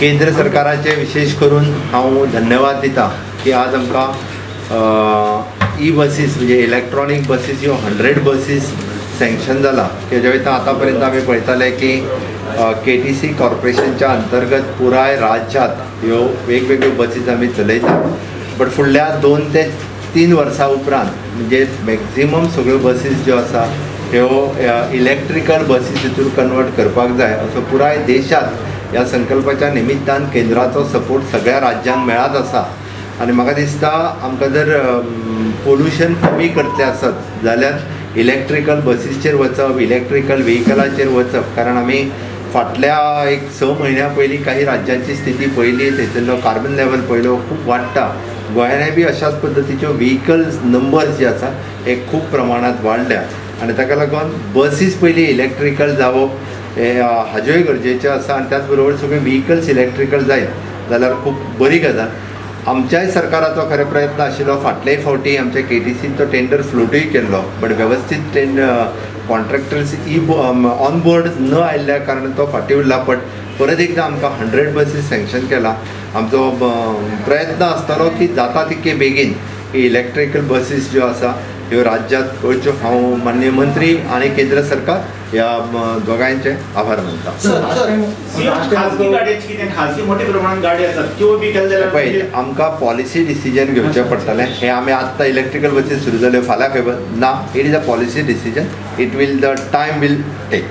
केंद्र सरकाराचे विशेष करून हांव धन्यवाद दिता की आज आमकां ई बसीस म्हणजे इलेक्ट्रॉनिक बसीस ह्यो 100 बसीस सँक्शन जाला. तेज्या वयता आतां पर्यंत आमी पळयताले की KTC कॉर्पोरेशनच्या अंतर्गत पुराय राज्यांत ह्यो वेगवेगळ्यो बसीस आमी चलयता. बट फुडल्या 2 ते 3 वर्सां उपरांत म्हणजे मॅक्झिमम सगळ्यो बसीस ज्यो आसा ह्यो इलेक्ट्रिकल बसीस हितून कन्वर्ट करपाक जाय असो पुराय देशांत ह्या संकल्पाच्या निमित्तान केंद्राचो सपोर्ट सगळ्या राज्यांक मेळत आसा. आनी म्हाका दिसता आमकां जर पोल्युशन कमी करतले आसत जाल्यार इलेक्ट्रिकल बसीचेर वचप, इलेक्ट्रिकल व्हेहिकलाचेर वचप. कारण आमी फाटल्या 6 म्हयन्या पयलीं काही राज्यांची स्थिती पयली, थंयसरलो कार्बन लेवल पयलो खूब वाडटा. गोंयानय बी अशाच पद्दतीच्यो व्हेहिकल्स नंबर्स जे आसा हे खूब प्रमाणांत वाडल्या आनी ताका लागून बसीस पयलीं इलेक्ट्रिकल जावप हे हाज्योय गरजेचें आसा. आनी त्याच बरोबर सगळे व्हेहिकल्स इलेक्ट्रिकल जायत जाल्यार खूब बरी गजाल. आमच्याय सरकाराचो खरें प्रयत्न आशिल्लो. फाटलेय फावटी आमच्या KTCन तो टेंडर फ्लोटूय केल्लो, बट वेवस्थीत कॉन्ट्रॅक्टर्स ऑन बोर्ड न आयिल्ल्या कारणान तो फाटीं उरला. बट परत एकदां आमकां 100 बसीस सँक्शन केला. आमचो प्रयत्न आसतलो की जाता तितके बेगीन इलेक्ट्रिकल बसीस ज्यो आसा ह्यो राज्यांत करच्यो. हांव माननीय मंत्री आनी केंद्र सरकार ह्या दोगांयचे आभार मानता. खाजगी गाडयांची कितें खाजगी मोठ्या प्रमाणात गाडी आसात त्यो बी केले जाल्यार पळय आमकां पॉलिसी डिसिजन घेवचें पडटलें. हें आमी आत्तां इलेक्ट्रिकल बसीस सुरू जाल्यो फाल्यां खबर ना. It is a policy decision. It will the time will take.